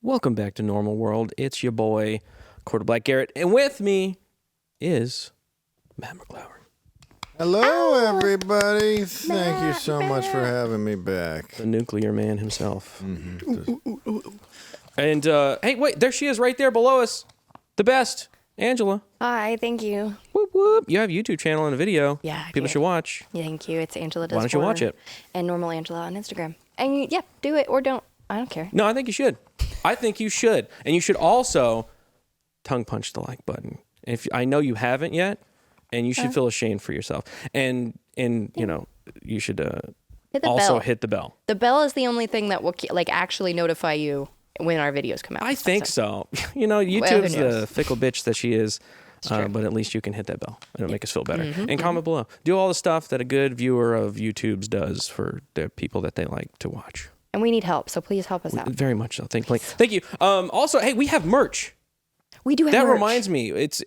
Welcome back to Normal World. It's your boy, Black Garrett, and with me is Matt McClowry. Hello, everybody. Thank you so much for having me back. The nuclear man himself. And, hey, wait, there she is right there below us. The best, Angela. Hi, thank you. Whoop, whoop. You have a YouTube channel and a video. Yeah, I People do. should watch. Yeah, thank you. It's Angela Does Why don't you watch Porn it? And Normal Angela on Instagram. And yeah, do it or don't. I don't care. No, I think you should. I think you should. And you should also tongue punch the like button. If I know you haven't yet, and you should feel ashamed for yourself. And you know, you should Hit the also bell. hit the bell. The bell is the only thing that will actually notify you when our videos come out. I think so. You know, Well, who YouTube's the knows? fickle bitch that she is. true. But at least you can hit that bell. It'll make us feel better. And comment below. Do all the stuff that a good viewer of YouTube's does for the people that they like to watch. And we need help, so please help us out. Very much so. Thank you. Also, hey, we have merch. We do have That merch. reminds me. It's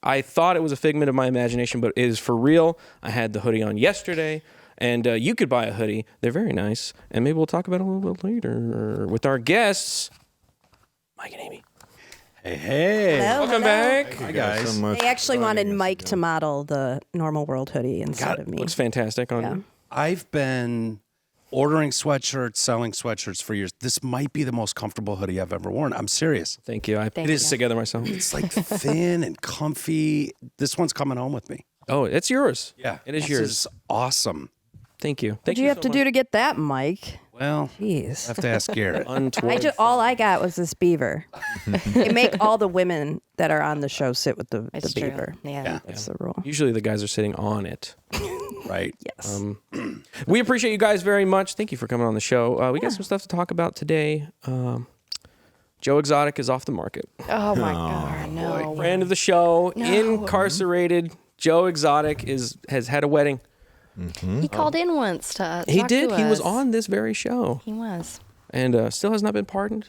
I thought it was a figment of my imagination, but it is for real. I had the hoodie on yesterday, and you could buy a hoodie. They're very nice, and maybe we'll talk about it a little bit later with our guests, Mike and Amy. Hey. Welcome back. Hi, guys. So much They actually for wanted joining us Mike again. to model the Normal World hoodie instead of me. Looks fantastic on you. I've been ordering sweatshirts, selling sweatshirts for years. This might be the most comfortable hoodie I've ever worn. I'm serious. Thank you. I put Thank this you. together myself. It's like thin and comfy. This one's coming home with me. Oh, it's yours. Yeah. It is This yours. is awesome. Thank you. What Thank did you have so to much. do to get that, Mike? Well, I Jeez. have to ask Garrett. Untoward. All I got was this beaver. They make all the women that are on the show sit with the It's beaver. true. Yeah. Yeah. That's the rule. Usually the guys are sitting on it. Right. Yes. We appreciate you guys very much. Thank you for coming on the show. We got some stuff to talk about today. Joe Exotic is off the market. Oh my God, no. Friend of the show, No. incarcerated. Joe Exotic has had a wedding. He called in once to He talk did. to He was us. on this very show, He was. and still has not been pardoned.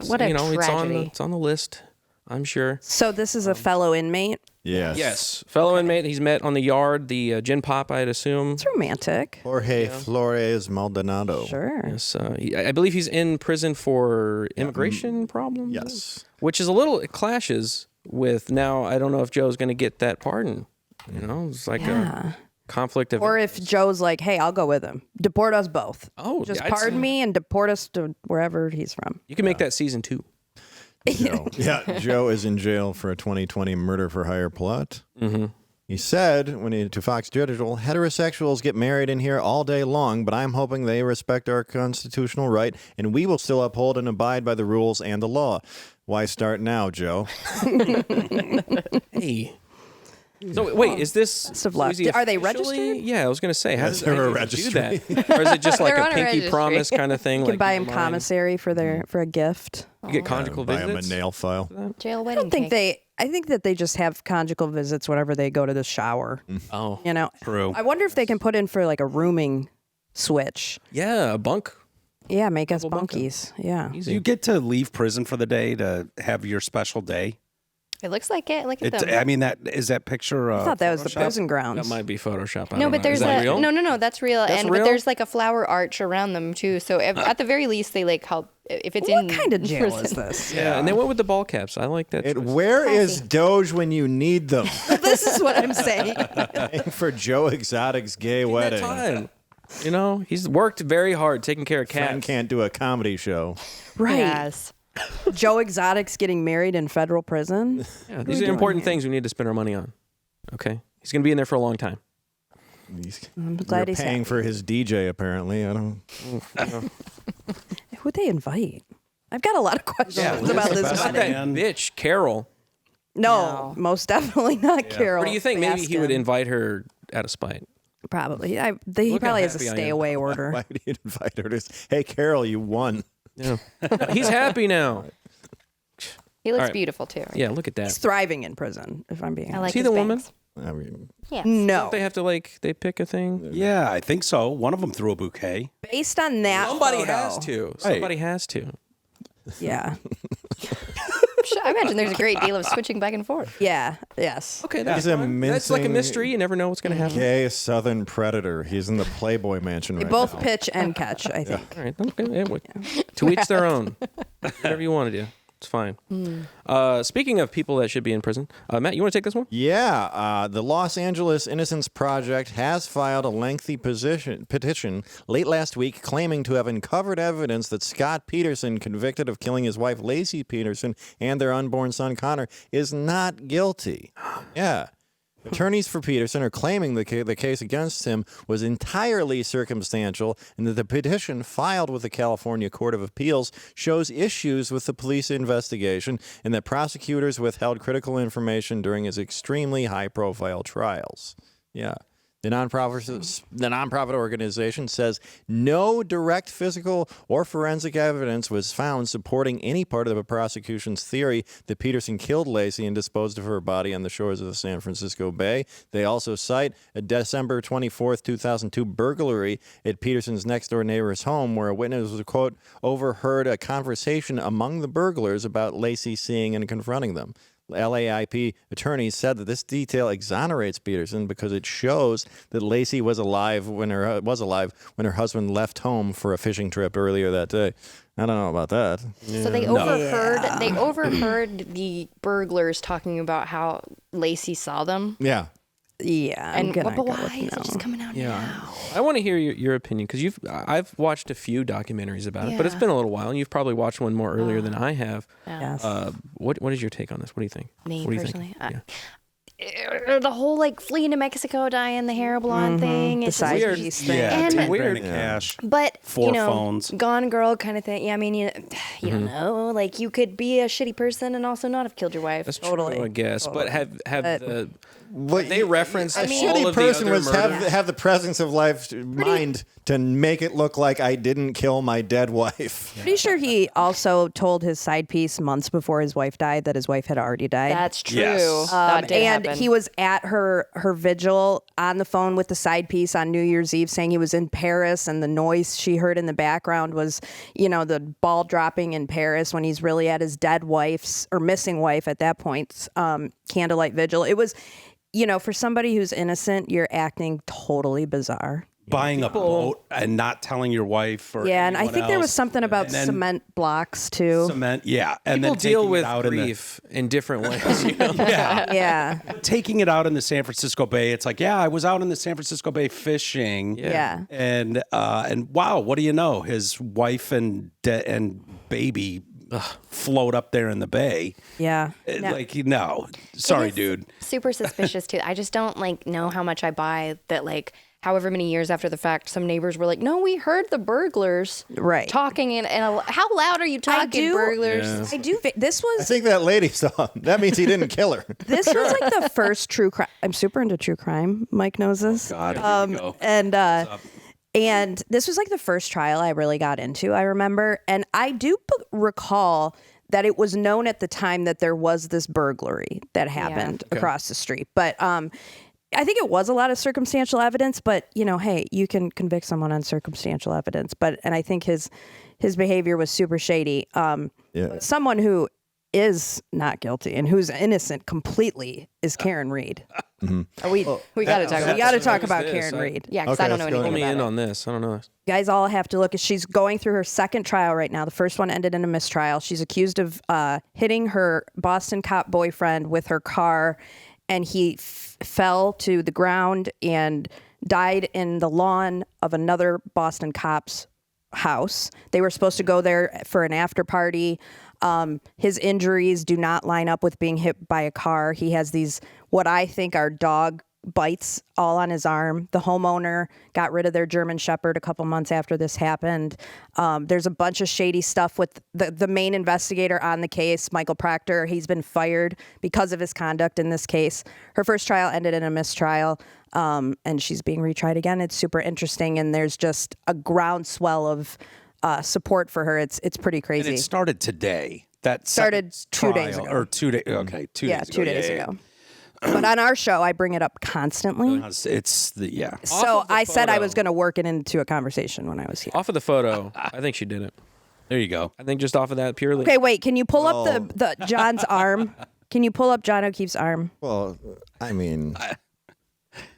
What a tragedy. It's on the list. I'm sure. So this is a fellow inmate. Yes. Yes, fellow inmate. He's met on the yard, the gin pop, I'd assume. It's romantic. Jorge Flores Maldonado. Sure. Yes, I believe he's in prison for immigration problems. Yes. Which is it clashes with now. I don't know if Joe's going to get that pardon. You know, it's like a conflict of. Or if Joe's like, hey, I'll go with him. Deport us both. Oh, Just I'd pardon say- me and deport us to wherever he's from. You can make that season 2. Joe. Yeah, Joe is in jail for a 2020 murder for hire plot. Mm-hmm. He said to Fox Digital, heterosexuals get married in here all day long, but I'm hoping they respect our constitutional right, and we will still uphold and abide by the rules and the law. Why start now, Joe? Hey. So wait, is this? of luck. is he Are they officially- registered? Yeah, I was going to say, how Yes, does they're a how do you do that? Or is it just like They're a on a pinky registry. promise kind of thing? You can like buy you him mind- commissary for a gift. You get conjugal Buy him a visits. nail file. Jail I wedding don't think cake. I think that they just have conjugal visits whenever they go to the shower. Oh, You know, True. I wonder if they can put in for like a rooming switch. yeah, a bunk. Yeah, make us Double bunker. bunkies. Yeah. Easy. Do you get to leave prison for the day to have your special day? It looks like it. Look at them. I mean, that picture. I thought that was the Photoshop? prison That grounds. might be Photoshop. I No, don't but know. there's Is that a real? no, that's real. That's But real? there's like a flower arch around them too. So at the very least, they like help if it's What in kind of jail prison. is this? Yeah, and they went with the ball caps. I like that. Where is Doge when you need them? This is what I'm saying. For Joe Exotic's gay wedding. Time. You know, he's worked very hard taking care of Friend cats. can't do a comedy show. Right. Yes. Joe Exotic's getting married in federal prison. Yeah, these are important things we need to spend our money on. Okay, he's going to be in there for a long time. I'm glad You're he's paying happy. for his DJ, apparently. I don't. Who'd they invite? I've got a lot of questions about this Not wedding. that bitch, Carol. No, most definitely not Carol. What do you think? Maybe he would Baskin. invite her out of spite. Probably. He Look how probably has a happy I am. stay away order. Why would he invite her to? Hey, Carol, you won. Yeah, he's happy now. He looks All right. beautiful too. Yeah, look at that. He's thriving in prison, if I'm being I honest. like he his the woman? bangs. I mean, Yes. No. They have to they pick a thing. Yeah, I think so. One of them threw a bouquet. Based on that Somebody photo, has to. Somebody has to. Yeah. I imagine there's a great deal of switching back and forth. Yeah. Yes. Okay, that's He's a fine. That's like a mincing- mystery. You never know what's going to happen. gay Southern predator. He's in the Playboy Mansion They right both now. pitch and catch, I think. All right, okay. Yeah, to each their own. Whatever you want to do. It's fine. Speaking of people that should be in prison, Matt, you want to take this one? Yeah, the Los Angeles Innocence Project has filed a lengthy petition late last week claiming to have uncovered evidence that Scott Peterson, convicted of killing his wife Lacey Peterson and their unborn son Connor, is not guilty. Yeah. Attorneys for Peterson are claiming the case against him was entirely circumstantial and that the petition filed with the California Court of Appeals shows issues with the police investigation and that prosecutors withheld critical information during his extremely high-profile trials. Yeah. The nonprofit organization says no direct physical or forensic evidence was found supporting any part of the prosecution's theory that Peterson killed Lacey and disposed of her body on the shores of the San Francisco Bay. They also cite a December 24th, 2002 burglary at Peterson's next-door neighbor's home where a witness was, quote, overheard a conversation among the burglars about Lacey seeing and confronting them. LAIP attorneys said that this detail exonerates Peterson because it shows that Lacey was alive when her husband left home for a fishing trip earlier that day. I don't know about that. So they overheard the burglars talking about how Lacey saw them. Yeah. Yeah, But why is it just coming out now? I want to hear your opinion because I've watched a few documentaries about it, but it's been a little while, and you've probably watched one more earlier than I have. Yes. What is your take on this? What do you think? Me what do you personally, think? the whole like fleeing to Mexico, dying the hair blonde thing. The It's side weird. piece thing. Yeah, And- 10 Weird. grand in cash. But 4 you know, phones. gone girl kind of thing. Yeah, I mean, you don't know. Like you could be a shitty person and also not have killed your wife. That's Totally. true, I guess. Totally. But have But they referenced a all shitty of the person other was murders? have the presence of mind to make it look like I didn't kill my dead wife. Pretty sure he also told his side piece months before his wife died that his wife had already died. That's true. Yes. That did and happen. he was at her vigil on the phone with the side piece on New Year's Eve saying he was in Paris and the noise she heard in the background was, the ball dropping in Paris when he's really at his dead wife's or missing wife at that point, candlelight vigil. It was, for somebody who's innocent, you're acting totally bizarre. Buying a boat and not telling your wife or Yeah, and I anyone think there was else. something about And then cement blocks too. Cement, yeah. And People then deal taking with it out grief in different ways. yeah. Yeah. Taking it out in the San Francisco Bay. It's like, I was out in the San Francisco Bay fishing. Yeah. And wow, what do you know? His wife and baby float up there in the bay. Yeah. No. Sorry, It is dude. super suspicious too. I just don't know how much I buy that however many years after the fact, some neighbors were like, no, we heard the burglars talking and how loud are you talking, burglars? Yeah. I do. This I was think that lady saw him. That means he didn't kill her. this was like the first true crime. I'm super into true crime. Mike knows this. God, here we go. And this was like the first trial I really got into, I remember. And I do recall that it was known at the time that there was this burglary that happened across the street. But I think it was a lot of circumstantial evidence, but hey, you can convict someone on circumstantial evidence. And I think his behavior was super shady. Someone who is not guilty and who's innocent completely is Karen Reed. We got to talk about We got to talk Who's about this? Karen Reed. Yeah, because Okay, I don't know let's go anything Fill me about in it. on this. I don't know this. Guys all have to look. She's going through her second trial right now. The first one ended in a mistrial. She's accused of hitting her Boston cop boyfriend with her car, and he fell to the ground and died in the lawn of another Boston cop's house. They were supposed to go there for an after party. His injuries do not line up with being hit by a car. He has these, what I think are dog bites all on his arm. The homeowner got rid of their German Shepherd a couple months after this happened. There's a bunch of shady stuff with the main investigator on the case, Michael Proctor. He's been fired because of his conduct in this case. Her first trial ended in a mistrial, and she's being retried again. It's super interesting, and there's just a groundswell of support for her. It's pretty crazy. And it started today. That Started second 2 days trial- ago. Or 2 days. Okay, 2 days ago. 2 days ago. But on our show, I bring it up constantly. It's the So of the I said I photo. was going to work it into a conversation when I was here. Off of the photo, I think she did it. There you go. I think just off of that purely. Okay, wait. Can you pull up the John's arm? Can you pull up John O'Keefe's arm? Well, I mean,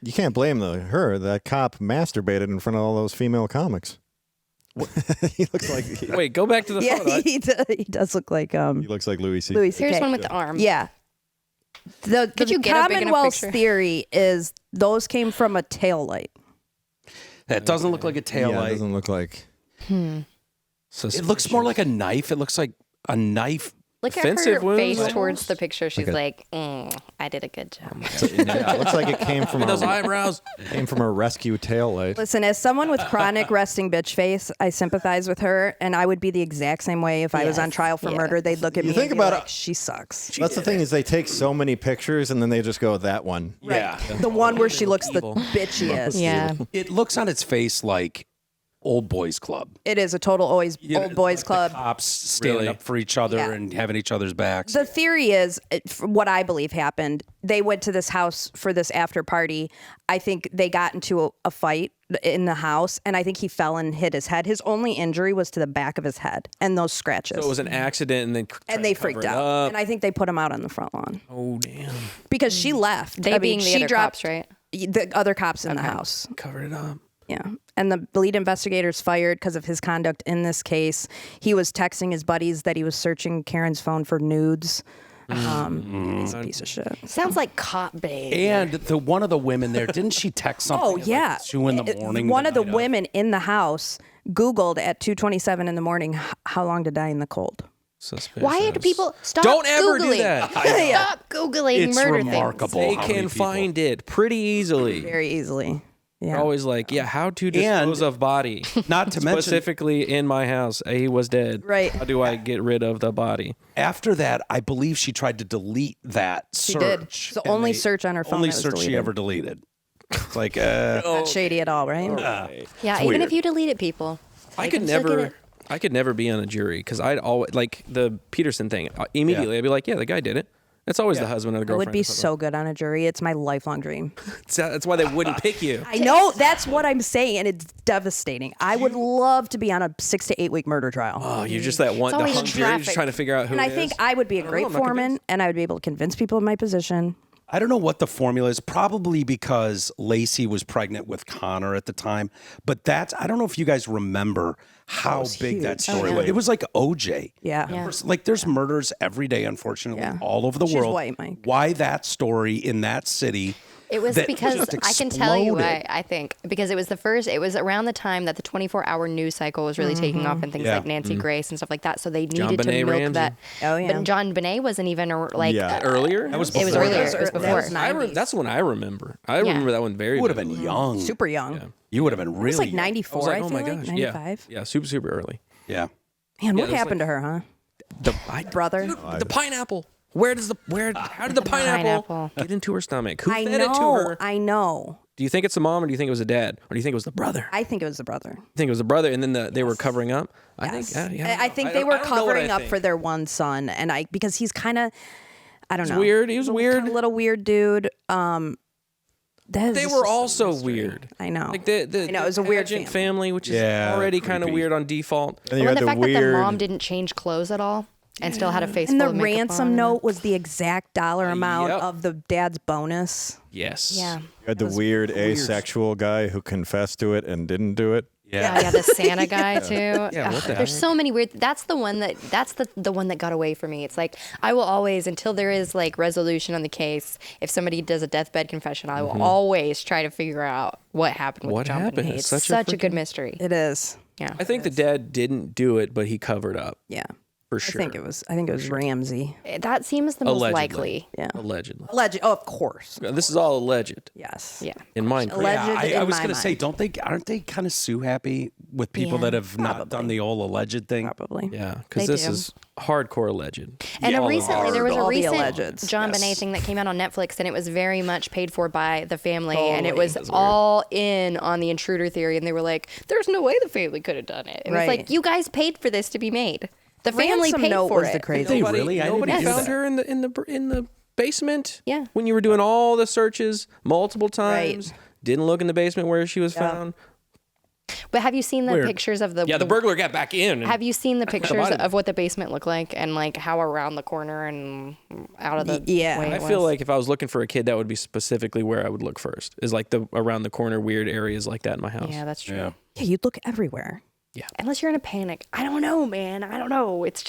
you can't blame her. That cop masturbated in front of all those female comics. He looks like Wait, go back to the photo. He does look like he looks like Louis C. Louis C.K. Here's one with the arm. Yeah. The Could you get a big enough Commonwealth's picture? theory is those came from a tail light. That doesn't look like a tail Yeah, it light. doesn't look like. It looks more like a knife. It looks like a knife. Look at her Offensive wounds, face almost? towards the picture. She's Like I did a good job. Yeah, it looks like it came from Those a, eyebrows. came from a rescue tail light. Listen, as someone with chronic resting bitch face, I sympathize with her, and I would be the exact same way if I was on Yes. trial for Yeah. murder. They'd look at You me think and be about like, it- she sucks. That's the thing is they take so many pictures and then they just go that one. Yeah. The one where she looks Evil. the bitchiest. Yeah. It looks on its face like Old Boys Club. It is a total old boys Like club. The cops standing Really? up for each other Yeah. and having each other's backs. The theory is, what I believe happened, they went to this house for this after party. I think they got into a fight in the house, and I think he fell and hit his head. His only injury was to the back of his head and those scratches. So it was an accident, and then and they freaked out. And I think they put him out on the front lawn Oh damn! because she left. They being the she other dropped cops, right? the other cops in the house. Covered it up. Yeah. And the lead investigator's fired because of his conduct in this case. He was texting his buddies that he was searching Karen's phone for nudes. He's a piece of shit. Sounds like cop babe. And one of the women there, didn't she text something? Oh, at, yeah. Like 2 in the morning. One of the night of? women in the house Googled at 2:27 in the morning how long to die in the cold. Suspicious. Why do people stop Don't ever Googling? do that. Stop Googling It's murder remarkable. They how many can people- find it pretty easily. Very easily. Yeah. They're always like, yeah, how to dispose of body. Not to mention, Specifically in my house, he was dead. Right. How do I get rid of the body? after that, I believe she tried to delete that She search. did. It's the and only they- search on her phone Only that was search she deleted. ever deleted. It's like, Not shady at all, right? Yeah, It's even weird. if you deleted people. I they could can still get never. it. I could never be on a jury because I'd always like the Peterson thing. Immediately, I'd be like, "Yeah, the guy did it." It's always the husband or the I girlfriend. would be or something. so good on a jury. It's my lifelong dream. That's why they wouldn't pick you. I know that's what I'm saying, and it's devastating. I would love to be on a 6 to 8 week murder trial. Oh, you're just that one. It's The always hung jury, just traffic. trying to figure out who. and I it think is. I would be a don't great know, I'm not foreman, convinced. and I would be able to convince people in my position. I don't know what the formula is. Probably because Lacey was pregnant with Connor at the time. But that's, I don't know if you guys remember how was big that huge. story Oh, was. yeah. It was like OJ. Yeah. Yeah. Like there's murders every day, unfortunately, Yeah. all over the She's world. white, Mike. Why that story in that city? It was that because just I can tell you why. exploded. I think because it was around the time that the 24-hour news cycle was really taking off and things Yeah. like Nancy Grace and stuff like that. So they needed JonBenét to milk Ramsey. that. Oh, yeah. But JonBenét wasn't even like Yeah. Earlier. That was it was before earlier. that. It was That before. was That's the one I remember. I remember that one very. You would have vividly. been young. Super young. You would have been really It's like young. 94, I was like, I oh feel my like. gosh, 95. yeah, super early. Yeah. Man, what it was happened to her, huh? Brother. The pineapple. How did the pineapple pineapple. get into her stomach? Who I fed it to know. her? I know. Do you think it's the mom, or do you think it was the dad, or do you think it was the brother? I I think it was the brother. think it was the brother, and then they were covering up. I think. Yes. Yeah, I think they were covering up for their one son, and because he's kind of, I don't know, weird. He was weird. kinda little weird dude. They were also weird. I know. Like the I know, it was a weird pageant family, which is Yeah, already kind of creepy. weird on default. And you Well, had the the fact that the weird. mom didn't change clothes at all and still had a face And full the of makeup ransom on. note was the exact dollar amount Yep. of the dad's bonus. Yes. Yeah. You had the weird asexual guy who confessed to it and didn't do it. Yeah, yeah, the Santa guy too. Yeah, what the There's heck? so many weird. That's the one the one that got away from me. It's like I will always, until there is like resolution on the case, if somebody does a deathbed confession, I will always try to figure out what happened with What John happened? Benet. It's It's such a such a good mystery. It is. Yeah. I think the dad didn't do it, but he covered up Yeah. for sure. I think it was Ramsey. That seems the most Allegedly. likely. Yeah. Allegedly. Alleged. Oh, of course. This is all alleged Yes. Yeah. in mine. Alleged. Yeah, I in was my going to say, mind. aren't they kind of sue happy with people Yeah, that have not done the old alleged thing? Probably. Yeah, because They this do. is hardcore alleged. And recently, there was a All the recent allegeds. John Yes. Benet thing that came out on Netflix, and it was very much paid for by the family, and it Totally. was That's weird. all in on the intruder theory, and they were like, "There's no way the family could have done it." And Right. it's like, you guys paid for this to be made. The family Ransom paid note for was it. the crazy. They Nobody, really? I didn't nobody hear found that. her in the basement. Yeah. When you were doing all the searches multiple times, didn't look in the basement where she was found. But have you seen the Weird. pictures of the? Yeah, the burglar got back in. and- Have you seen the pictures body. of what the basement looked like, and like how around the corner and out of the Yeah. way I it feel was? like if I was looking for a kid, that would be specifically where I would look first. Is like the around the corner weird areas like that in my house. Yeah, that's true. Yeah. Yeah, you'd look everywhere. Yeah. Unless you're in a panic. I don't know, man. I don't know. It's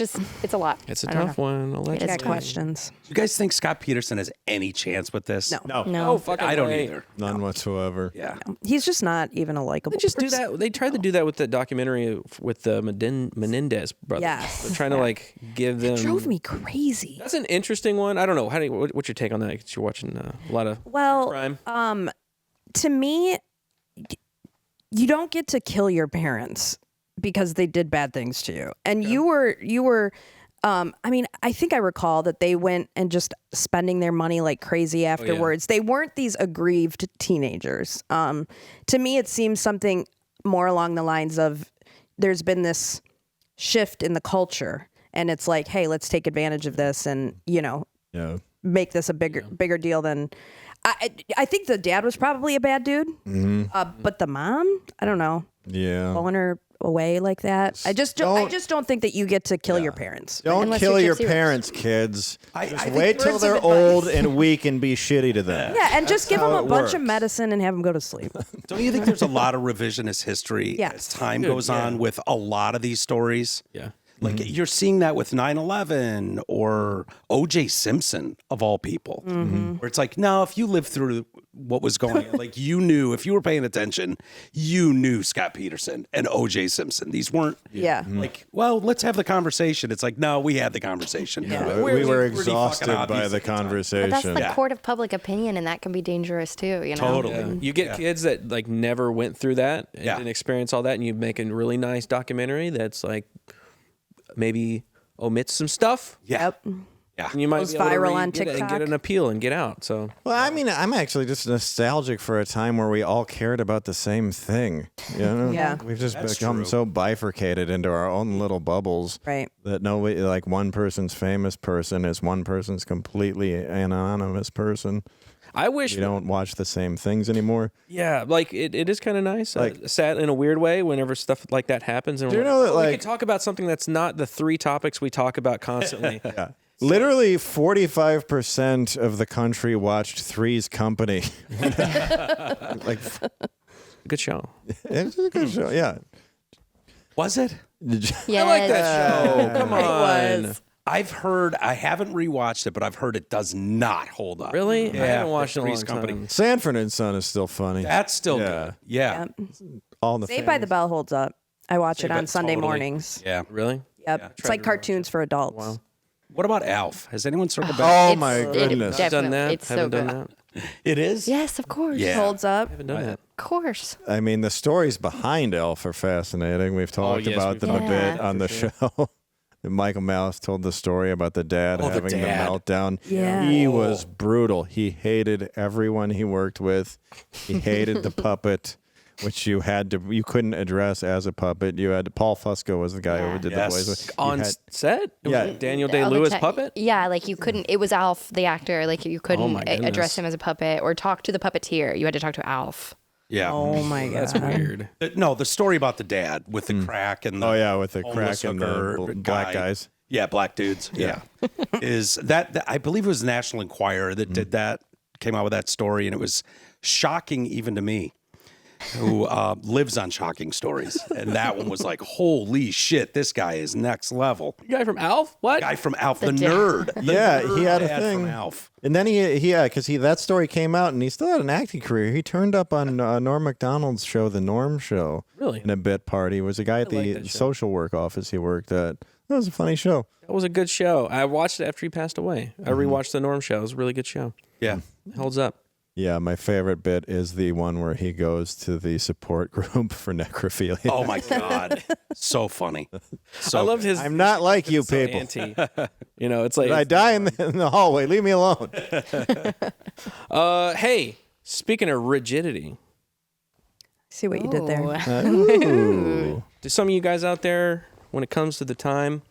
a lot. It's a tough one. I got questions. You guys think Scott Peterson has any chance with this? No. No. Fucking I don't way. either. None whatsoever. Yeah. He's just not even a likable They just do person. that. They tried to do that with the documentary with the Menendez brothers. Yes. They're trying to like give them. Drove me crazy. That's an interesting one. I don't know. What's your take on that? 'Cause you're watching a lot of crime. To me, you don't get to kill your parents because they did bad things to you. And you were I mean, I think I recall that they went and just spending their money like crazy afterwards. They weren't these aggrieved teenagers. To me, it seems something more along the lines of there's been this shift in the culture, and it's like, hey, let's take advantage of this and, make this a bigger deal than... I think the dad was probably a bad dude, but the mom, I don't know. Yeah. Pulling her away like that. I just don't think that you get to kill your parents. Don't Unless kill you're your Gypsy parents, kids. I Just think wait till words they're of old advice. and weak and be shitty to them. Yeah, and just give them how a it bunch of works. medicine and have them go to sleep. Don't you think there's a lot of revisionist history Yes. as time goes on with a lot of these stories? Yeah. Like you're seeing that with 9/11 or O.J. Simpson, of all people, where it's like, no, if you lived through what was going on, like you knew, if you were paying attention, you knew Scott Peterson and O.J. Simpson. These weren't Yeah. like, well, let's have the conversation. It's like, no, we had the conversation. Yeah. We were pretty exhausted fucking by obvious the at the time. conversation. But that's the Yeah. court of public opinion, and that can be dangerous too. You know. Totally. Yeah. You get kids that like never went through that and Yeah. didn't experience all that, and you make a really nice documentary that's like maybe omits some stuff. Yeah. And you might Goes be able to viral on get it and TikTok. get an appeal and get out. So Well, I mean, I'm actually just nostalgic for a time where we all cared about the same thing. You know? Yeah. We've just That's become true. so bifurcated into our own little bubbles Right. that nobody, like one person's famous person is one person's completely anonymous person. I wish We don't watch the same things anymore. Yeah, like it is kind of nice. Like- Sad in a weird way whenever stuff like that happens. And Do you we're know that, we like- could talk about something that's not the three topics we talk about constantly. Yeah. Literally 45% of the country watched Three's Company. Like, Good show. it's a good show. Yeah. Was it? Yes. I like that show. Come on. was. I've heard, I haven't rewatched it, but I've heard it does not hold up. Really? I Yeah. haven't watched it in a Three's long Company. time. Sanford and Son is still funny. That's still Yeah. good. Yeah. All the Saved by the Bell holds up. I watch Saved it by- on Sunday totally. mornings. Yeah. Really? Yep. It's like cartoons for adults. What about Alf? Has anyone circled back? Oh my goodness. I've done that. It's so haven't done good. that. It is? Yes, of course. Yeah. Holds up. Haven't done that. Of course. I mean, the stories behind Elf are fascinating. We've talked yes, about we've them a talked bit about on the show. Michael Malice told the story about the dad Oh, the having the dad. meltdown. Yeah. He was brutal. He hated everyone he worked with. He hated the puppet, which you couldn't address as a puppet. You had Paul Fusco was the guy who did Yes. the voice. You On had- set? It was Yeah. like Daniel All the Day-Lewis ti- puppet? Yeah, like you couldn't. It was Alf, the actor. Like you couldn't my goodness. address him as a puppet or talk to the puppeteer. You had to talk to Alf. Yeah. Oh my god. That's weird. No, the story about the dad with the crack and the Oh yeah, with the homeless crack and the hooker black guy. guys. Yeah, black dudes. Yeah. Is that I believe it was National Enquirer that did that, came out with that story, and it was shocking even to me, who lives on shocking stories. And that one was like, holy shit, this guy is next level. You guy from Alf? What? Guy from Alf, the dad. nerd. The Yeah, nerd he had a dad thing. from Alf. And then because that story came out, and he still had an acting career. He turned up on Norm Macdonald's show, The Norm Show. Really? In a bit part. He was a guy at like the that show. social work office he worked at. That was a funny show. That was a good show. I watched it after he passed away. I rewatched the Norm show. It was a really good show. Yeah. It holds up. Yeah, my favorite bit is the one where he goes to the support group for necrophilia. Oh my God. So funny. So I love his. I'm not like you so people. anti. You know, it's like. I die in the hallway. Leave me alone. Hey, speaking of rigidity, See what you did there. Ooh. do some of you guys out there, when it comes to the time,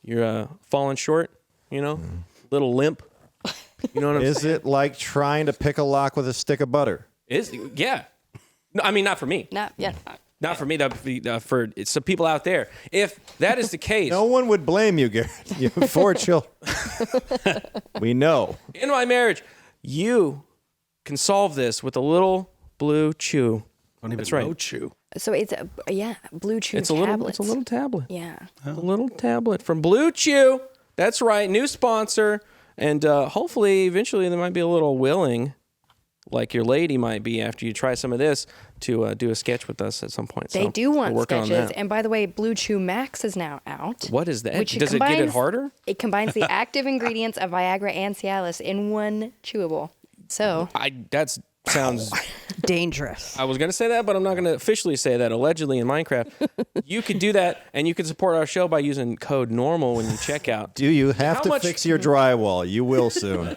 you're falling short? You know, little limp. You know what I'm saying? Is it like trying to pick a lock with a stick of butter? Yeah. No, I mean, not for me. Not yet. Not for me. That would be for some people out there. If that is the case, No one would blame you, Garrett. You have 4 children. We know. in my marriage, you can solve this with a little blue chew. Don't even That's right. know Chew. So it's Blue Chew It's tablets. a little tablet. Yeah. A little tablet from Blue Chew. That's right, new sponsor. And hopefully, eventually, they might be a little willing, like your lady might be after you try some of this, to do a sketch with us at some point. They so do want we're working on sketches. that. And by the way, Blue Chew Max is now out. What is that? Which Does it get it harder? It combines the active ingredients of Viagra and Cialis in one chewable. So That sounds Dangerous. I was going to say that, but I'm not going to officially say that. Allegedly in Minecraft, you could do that, and you can support our show by using code NORMAL when you check out. Do you have How to much- fix your drywall? You will soon.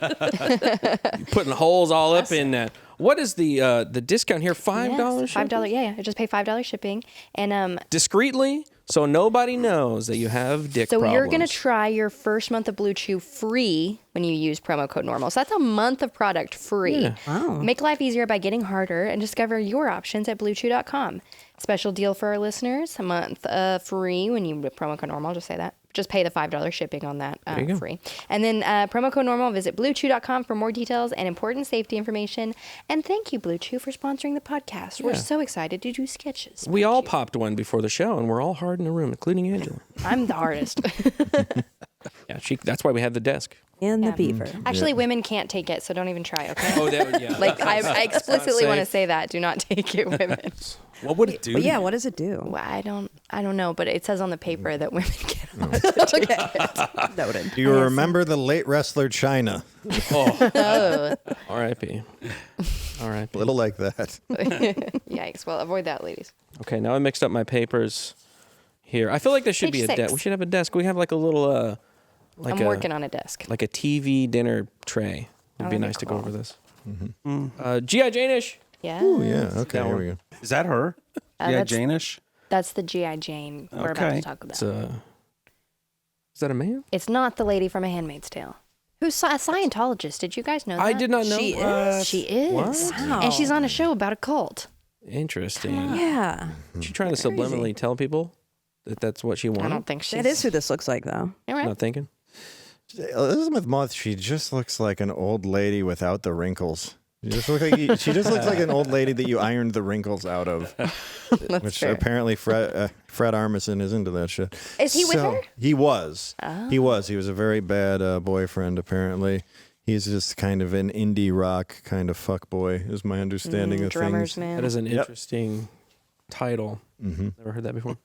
Putting holes all up in that. What is the discount here? $5? yes, $5. Yeah. Just pay $5 shipping. And Discreetly, so nobody knows that you have dick so problems. you're going to try your first month of Blue Chew free when you use promo code NORMAL. So that's a month of product free. Yeah. Wow. Make life easier by getting harder and discover your options at BlueChew.com. Special deal for our listeners, a month free when you promo code NORMAL. Just say that. Just pay the $5 shipping on that free. And then promo code NORMAL, visit BlueChew.com for more details and important safety information. And thank you, Blue Chew, for sponsoring the podcast. We're so excited to do sketches. We all popped one before the show, and we're all hard in the room, including Angela. I'm the hardest. Yeah, that's why we have the desk. And the beaver. Actually, women can't take it, so don't even try, okay? Oh, yeah. Like, I explicitly want to safe. say that. Do not take it, women. What would it do? But yeah, what does it do? Well, I don't know, but it says on the paper that women get Noted. Do you remember the late wrestler Chyna? R.I.P. R.I.P. A little like that. Yikes. Well, avoid that, ladies. Okay, now I mixed up my papers here. I feel like there should be Page a desk. 6. We should have a desk. We have like a little, I'm working on a desk. like a TV dinner tray. It'd be that'd be nice to go cool. over this. G.I. Jane-ish. Yeah. Oh, yeah. Okay, here we go. Is that her? Yeah, that's- Janish? That's the G.I. Jane we're about Okay. to talk about. Is that a man? It's not the lady from A Handmaid's Tale. Who's a Scientologist? Did you guys know that? I did not know. She is? She is. What? Wow. And she's on a show about a cult. Interesting. Yeah. She's trying to subliminally tell people that that's what she I wanted. don't think she's... That is who this looks like, though. All right. Not thinking. Elizabeth Moth, she just looks like an old lady without the wrinkles. She just looks like an old lady that you ironed the wrinkles out of. Which fair. apparently Fred Armisen is into that shit. Is he with her? He was. He was. He was a very bad boyfriend, apparently. He's just kind of an indie rock kind of fuck boy, is my understanding of Drummers, things. man. That is an interesting title. Never heard that before.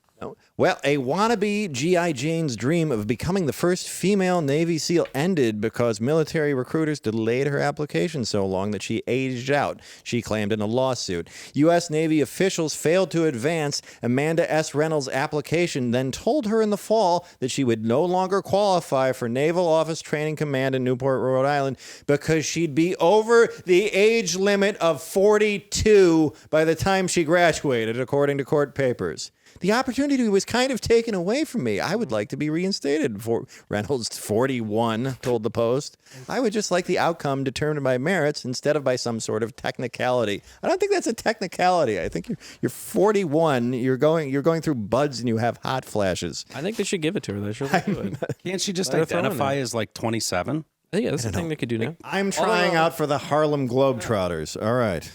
Well, a wannabe G.I. Jane's dream of becoming the first female Navy SEAL ended because military recruiters delayed her application so long that she aged out, she claimed in a lawsuit. U.S. Navy officials failed to advance Amanda S. Reynolds' application, then told her in the fall that she would no longer qualify for Naval Office Training Command in Newport, Rhode Island, because she'd be over the age limit of 42 by the time she graduated, according to court papers. The opportunity was kind of taken away from me. I would like to be reinstated. Reynolds, 41, told the Post. I would just like the outcome determined by merits instead of by some sort of technicality. I don't think that's a technicality. I think you're 41. You're going through buds and you have hot flashes. I think they should give it to her. They should do it. Can't she just Let her throw in identify there. as like 27? Yeah, that's the thing they could do now. I'm trying out for the Harlem Globetrotters. All right.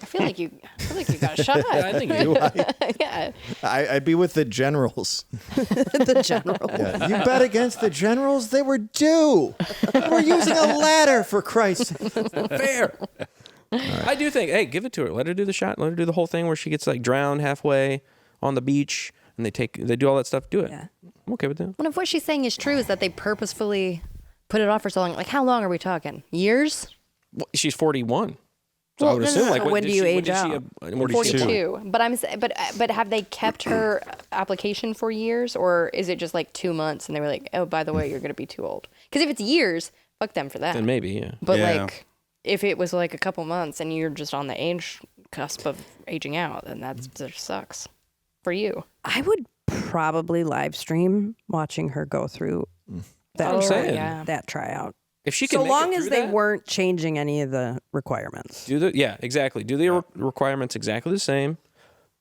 I feel like you got a shot. I think you do. Yeah. I'd be with the Generals. The general. Yeah. You bet against the Generals? They were due. They were using a ladder, for Christ's sake. Fair. I do think, hey, give it to her. Let her do the shot. Let her do the whole thing where she gets like drowned halfway on the beach and they do all that stuff. Do it. Yeah. I'm okay with that. One of what she's saying is true is that they purposefully put it off for so long. Like, how long are we talking? Years? Well, she's 41. So I Well, would no, assume no, like no. When do you age out? 42. But have they kept her application for years, or is it just like 2 months and they were like, oh, by the way, you're going to be too old? Because if it's years, fuck them for that. Then maybe, yeah. But Yeah. like, if it was like a couple months and you're just on the age cusp of aging out, then that just sucks for you. I would probably live stream watching her go through that, I'm saying. Yeah. that tryout. If she can So make long it as through they that, weren't changing any of the requirements. exactly. Do the requirements exactly the same.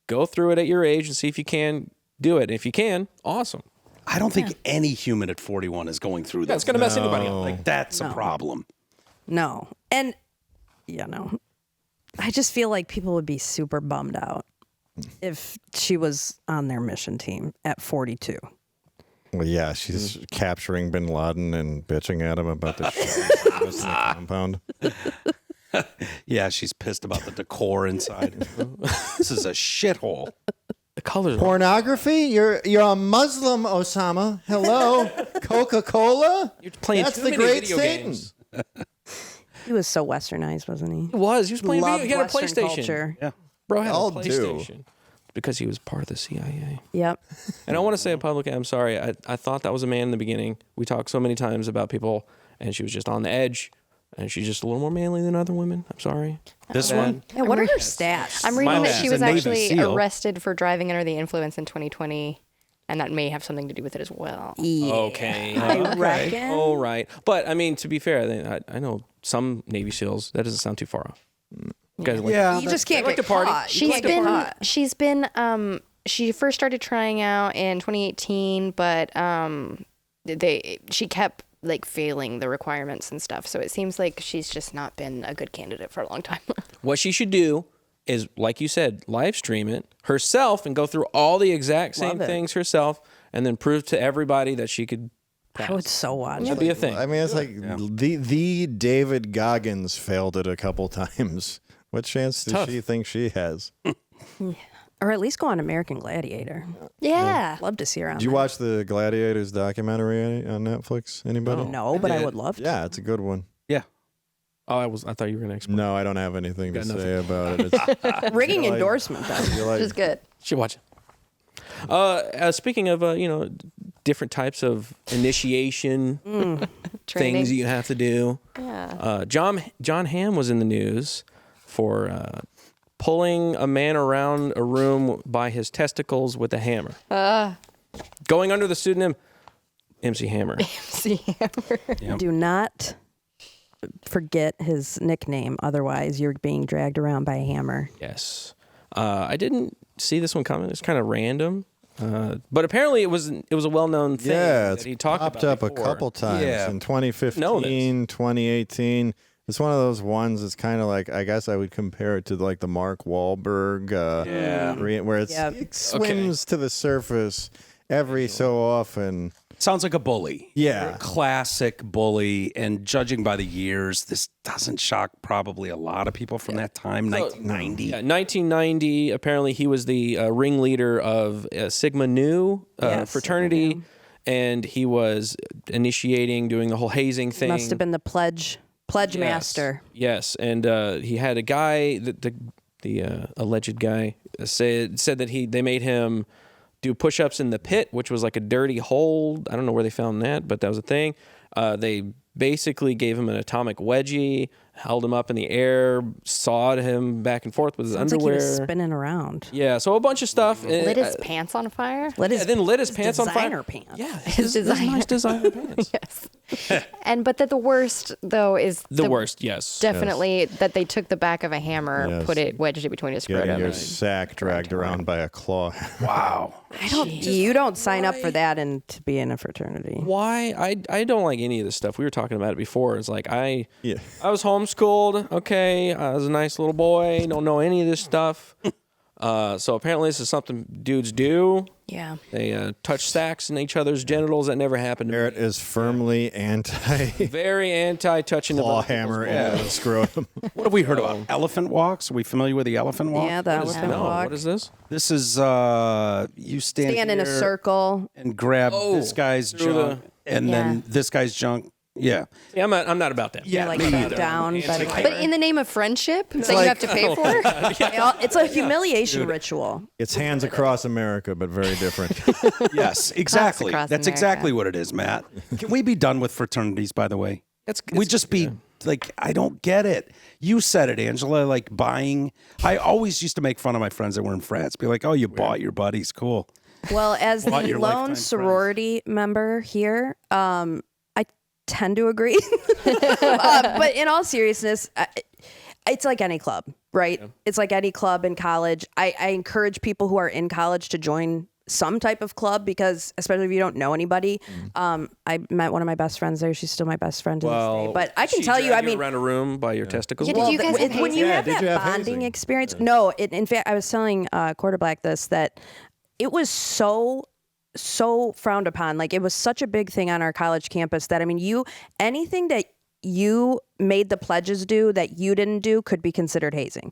Go through it at your age and see if you can do it. If you can, awesome. I don't think any human at 41 is going through that. Yeah, it's gonna mess anybody up. Like, that's a problem. No. And, you know, I just feel like people would be super bummed out if she was on their mission team at 42. Well, yeah, she's capturing Bin Laden and bitching at him about the shit in the compound. Yeah, she's pissed about the decor inside. This is a shithole. The colors. Pornography? You're a Muslim, Osama. Hello, Coca-Cola. You're playing That's too the many great video Satan. games. He was so westernized, wasn't he? He was playing Loved video. He had a Western PlayStation. culture. Yeah. Bro had All a PlayStation because he was part of the CIA. Yep. And I want to say publicly, I'm sorry. I thought that was a man in the beginning. We talked so many times about people, and she was just on the edge, and she's just a little more manly than other women. I'm sorry. This one? Yeah, what are her stats? I'm reading that bad. she was She's a Navy actually SEAL. arrested for driving under the influence in 2020, and that may have something to do with it as well. Yeah. Okay. I reckon. All right. But, I mean, to be fair, I know some Navy SEALs. That doesn't sound too far off. You guys like, Yeah. You just can't like get to party. caught. You She's can't get caught. been she first started trying out in 2018, but she kept like failing the requirements and stuff. So it seems like she's just not been a good candidate for a long time. what she should do is, like you said, live stream it herself and go through all the exact same Love it. things herself and then prove to everybody that she could I would so watch That'd it. be a thing. I mean, it's like the David Goggins failed it a couple times. What chance does she think she has? Or at least go on American Gladiator. Yeah. Love to see her on Did you that. watch the Gladiators documentary on Netflix? Anybody? No, but I would love to. Yeah, it's a good one. Yeah. Oh, I thought you were going to explain. No, I don't have anything to Got say about it. It's, Ringing endorsement, though. you're like, Which is good. Should watch it. Speaking of, different types of initiation Training. things that you have to do. Yeah. Jon Hamm was in the news for pulling a man around a room by his testicles with a hammer. Going under the pseudonym MC Hammer. See Hammer. Do not forget his nickname. Otherwise, you're being dragged around by a hammer. Yes. I didn't see this one coming. It's kind of random. But apparently it was a well-known thing yeah, that it's he talked popped about up a before. couple times Yeah. in 2015, 2018. It's one of those ones that's kind of like, I guess I would compare it to like the Mark Wahlberg, where it swims to the surface every so often. Sounds like a bully. Yeah. Classic bully. And judging by the years, this doesn't shock probably a lot of people from that time, 1990. Yeah, 1990, apparently he was the ringleader of Sigma Nu fraternity, and he was initiating, doing the whole hazing thing. Must have been the pledge master. Yes, and he had a guy, the alleged guy, said that they made him do push-ups in the pit, which was like a dirty hole. I don't know where they found that, but that was a thing. They basically gave him an atomic wedgie, held him up in the air, sawed him back and forth with his Sounds underwear. like he was spinning around. Yeah, so a bunch of stuff. Lit his pants on fire. Then lit his pants on fire. Designer pants. Yeah, His his nice designer pants. Yes. But the worst though is The worst, yes. Definitely that they took the back of a hammer, Yes. put it wedged it between his Getting scrotum. your and- sack dragged around by a claw. Wow. You don't sign up for that and to be in a fraternity. Why? I don't like any of this stuff. We were talking about it before. It's like I was homeschooled. Okay, I was a nice little boy. Don't know any of this stuff. So apparently this is something dudes do. Yeah. They touch sacks in each other's genitals. That never happened to Barrett me. is firmly Very anti-touching the claw other people's hammer balls. in the scrotum. What have we heard about? Elephant walks? Are we familiar with the elephant walk? Yeah, the elephant No, walk. what is this? This is you stand Stand in a here circle. and grab this guy's through junk, and then this guy's junk. Yeah. Yeah, I'm not about that. Yeah, Like me bow either. down by the But in the name of friendship that you have to pay for? It's a humiliation ritual. It's hands across America, but very different. Yes, exactly. across That's America. exactly what it is, Matt. Can we be done with fraternities, by the way? We just be like, I don't get it. You said it, Angela, like buying. I always used to make fun of my friends that were in frats. Be like, oh, you bought your buddies. Cool. Well, as the Bought your lifetime lone friends. sorority member here, I tend to agree. But in all seriousness, it's like any club, right? Yeah. It's like any club in college. I encourage people who are in college to join some type of club, because especially if you don't know anybody. I met one of my best friends there. She's still my best friend to this day. But I can tell you, I mean, around a room by your testicles. Yeah, did you guys have when you have that have bonding hazing? experience, no. In fact, I was telling Quarter Black this, that it was so frowned upon. Like, it was such a big thing on our college campus that, I mean, anything that you made the pledges do that you didn't do could be considered hazing.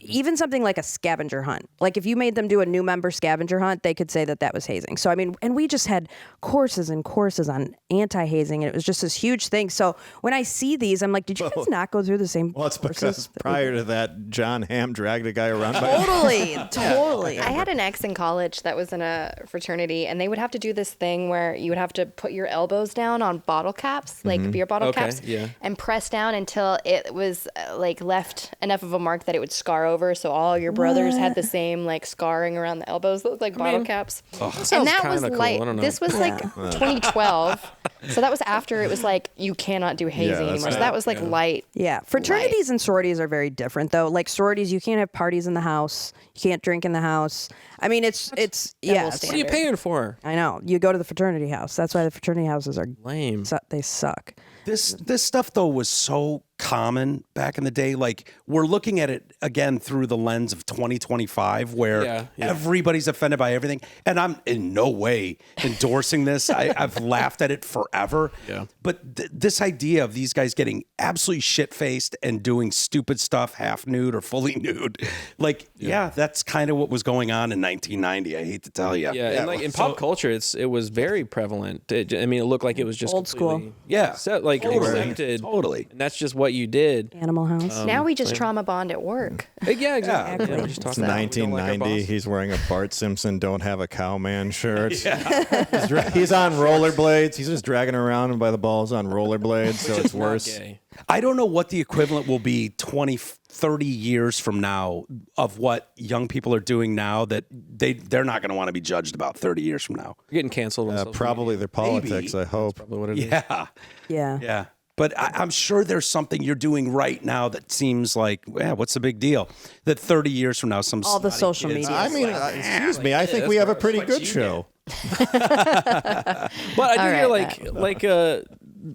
Even something like a scavenger hunt. Like, if you made them do a new member scavenger hunt, they could say that was hazing. So, I mean, and we just had courses and courses on anti-hazing, and it was just this huge thing. So when I see these, I'm like, did you guys not go through the same Well, it's because courses? prior to that, Jon Hamm dragged a guy around. Totally. I had an ex in college that was in a fraternity, and they would have to do this thing where you would have to put your elbows down on bottle caps, like beer bottle caps, and press down until it was like left enough of a mark that it would scar over. So all your brothers had the same like scarring around the elbows, those like bottle caps. And that was cool. like, I don't know. this was like 2012. So that was after it was like, you cannot do hazing that's anymore. So right. that was like light. Yeah, fraternities and sororities are very different, though. Like, sororities, you can't have parties in the house, you can't drink in the house. I mean, it's standard. What are you paying for? I know. You go to the fraternity house. That's why the fraternity houses are Lame. They suck. This stuff though was so common back in the day. Like, we're looking at it again through the lens of 2025, where everybody's offended by everything. And I'm in no way endorsing this. I've laughed at it forever. Yeah. But this idea of these guys getting absolutely shit-faced and doing stupid stuff, half nude or fully nude, like, that's kind of what was going on in 1990. I hate to tell you. Yeah, and like in pop culture, it was very prevalent. I mean, it looked like it was just Old school. completely- like accepted. Totally. And that's just what you did. Animal House. Now we just trauma bond at work. Yeah, exactly. Yeah. We just talked It's about it. We don't like our 1990. boss. He's wearing a Bart Simpson "Don't Have a Cowman" shirt. He's on rollerblades. He's just dragging around by the balls on rollerblades, so it's Not worse. gay. I don't know what the equivalent will be 20, 30 years from now of what young people are doing now that they're not going to want to be judged about 30 years from now. You're getting canceled. On social Probably media. their politics. I hope. Probably what it is. Yeah. Yeah. Yeah. But I'm sure there's something you're doing right now that seems like, what's the big deal? That 30 years from now, All the social media. I mean, excuse me. I think we have a pretty good show. But I do All hear right,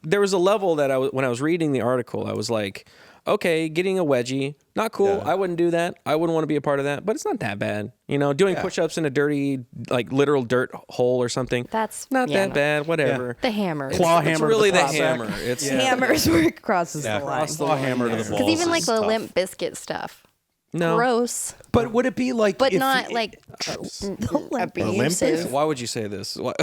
there was a level that when I was reading the article, I was like, okay, getting a wedgie, not cool. Yeah. I wouldn't do that. I wouldn't want to be a part of that, but it's not that bad. You know, doing push-ups in a dirty, like literal dirt hole or something. That's not that bad. Whatever. The hammer. Claw It's hammer. really to the Prozac. hammer. It's Hammers where it crosses the line. Cross the hammer to the balls. Because even like is the tough. Limp Biscuit stuff. no. Gross. But would it be like, But if not you- like Olympics? abusive. Why would you say this? What?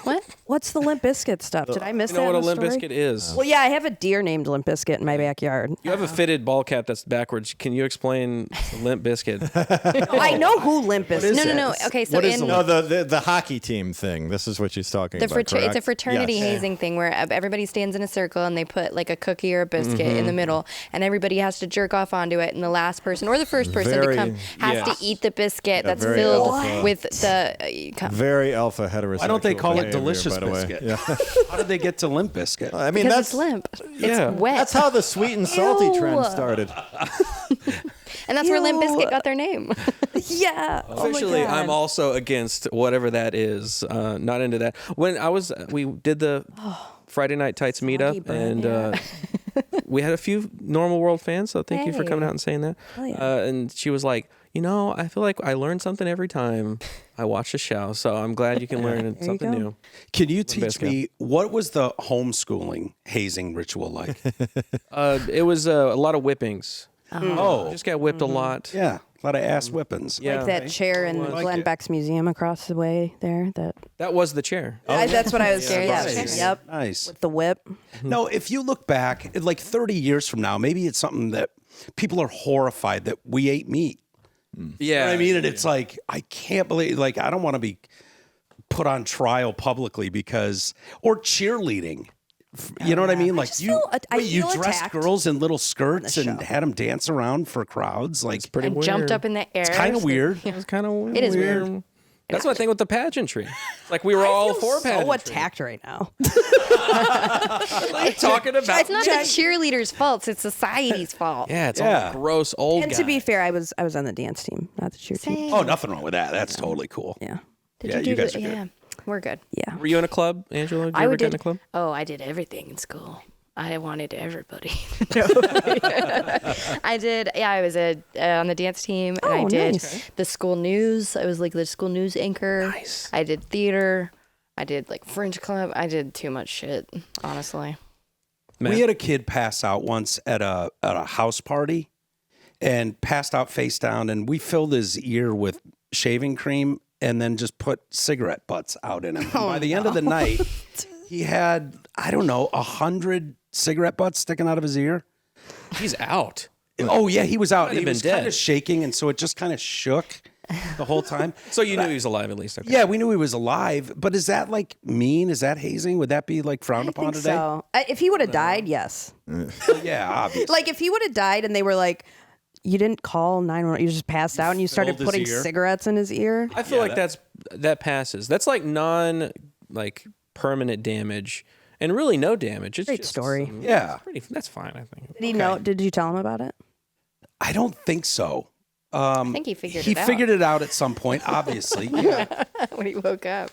What? What's the Limp Bizkit stuff? Did I miss You know that what a in the Limp story? Biscuit is? Well, yeah, I have a deer named Limp Bizkit in my backyard. You have a fitted ball cap that's backwards. Can you explain Limp Biscuit? I know who Limp Bizkit is. No. Okay, so What is in No, the hockey team thing. This is what she's talking about. it's a correct? fraternity Yes. hazing thing where everybody stands in a circle and they put like a cookie or a biscuit in the middle, and everybody has to jerk off onto it, and the last person or the first person Very- to come has to eat the biscuit that's very filled alpha. with the cum. Very alpha heterosexual. Why don't they call it behavior, delicious by the way. biscuit? Yeah. How did they get to Limp Biscuit? I mean, Because that's it's limp. Yeah. It's wet. that's how the sweet and salty Ew. trend started. and that's where Limp Ew. Bizkit got their name. Yeah. Oh my Officially, God. I'm also against whatever that is. Not into that. When we did the Friday Night Tights meetup, bread. and we had a few Normal World fans. So thank you for Hey. coming out and saying that. Oh, yeah. And she was like, I feel like I learn something every time I watch the show. So I'm glad you can learn something go. new. Can you teach Biscuit. me, what was the homeschooling hazing ritual like? It was a lot of whippings. Oh, Just got whipped a lot. yeah. A lot of ass whippings. Yeah. Like that chair in like Glenn it. Beck's museum across the way there. That was the chair. That's what I was saying. Yeah, Yeah. nice. Yep. Nice. With the whip. No, if you look back, like 30 years from now, maybe it's something that people are horrified that we ate meat. Yeah. You know what I mean? And it's like, I can't believe, like, I don't want to be put on trial publicly because, or cheerleading. You know what I mean? Like I you feel dressed attacked girls in little skirts and show. had them dance around for crowds. Like, Pretty and weird. jumped up in the air. it's kind of weird. It was kind of weird. It is weird. That's what I think with the pageantry. Like we were all for so pageantry. attacked right now. What are you talking about? It's not the cheerleaders' fault. It's society's fault. Yeah, it's Yeah. all gross old And guy. to be fair, I was on the dance team, not the cheer team. Oh, nothing wrong with that. That's totally cool. Yeah. Did you guys are good. Yeah, we're good. Yeah. Were you in a club, Angela? Did you I ever would get in a club? Oh, I did everything in school. I wanted everybody. I did. Yeah, I was on the dance team, and I did the school news. I was like the school news anchor. Nice. I did theater. I did like Fringe Club. I did too much shit, honestly. Matt? We had a kid pass out once at a house party, and passed out face down, and we filled his ear with shaving cream and then just put cigarette butts out in him. And by the end of the night, he had, I don't know, 100 cigarette butts sticking out of his ear. He's out. Oh, yeah, he was out. Might He have was been kind dead. of shaking, and so it just kind of shook the whole time. So you knew he was alive at least. Okay. Yeah, we knew he was alive, but is that like mean? Is that hazing? Would that be like frowned I upon think today? so. If he would have died, yes. Yeah, obviously. Like if he would have died and they were like, you didn't call 911, you just passed out and you started filled his putting ear. cigarettes in his ear. I feel like that passes. That's like permanent damage, and really no damage. It's Great just story. Yeah. That's fine. I think. Did he know? Did you tell him about it? I don't think so. I think he figured He it out. figured it out at some point, obviously. Yeah. when he woke up.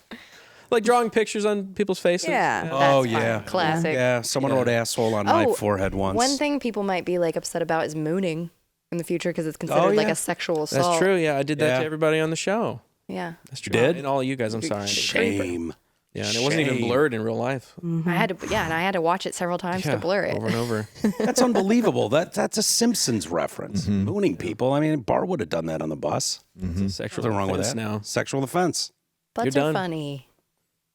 Like drawing pictures on people's faces. Yeah. Oh, That's yeah. fine. Classic. Yeah, someone wrote asshole on my forehead once. One thing people might be like upset about is mooning in the future because it's considered like yeah. a sexual assault. That's true. Yeah, I did that Yeah. to everybody on the show. Yeah. That's true. Did? And all you guys, I'm sorry. Shame. Yeah, and it wasn't even Shame. blurred in real life. I had to, and I had to watch it several times to blur it. over and over. That's unbelievable. That's a Simpsons reference. Mooning people. I mean, Bart would have done that on the bus. It's a sexual Nothing wrong with offense that. now. Sexual offense. Butts You're are done. funny.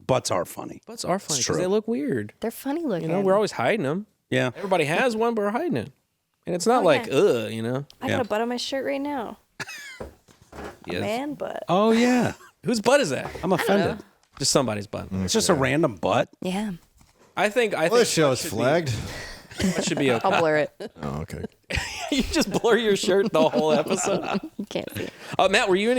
Butts are funny. Butts are funny It's because true. they look weird. They're funny looking. You know, we're always hiding them. Yeah. Everybody has one, but we're hiding it. And it's not like, ugh, you know? I got a butt on my shirt right now. Yes. Man butt. Oh, yeah. Whose butt is that? I'm offended. Just somebody's butt. It's just a random butt. Yeah. I think Well, this show's flagged. That should be okay. I'll blur it. Oh, okay. You just blur your shirt the whole episode. You can't see it. Matt, were you in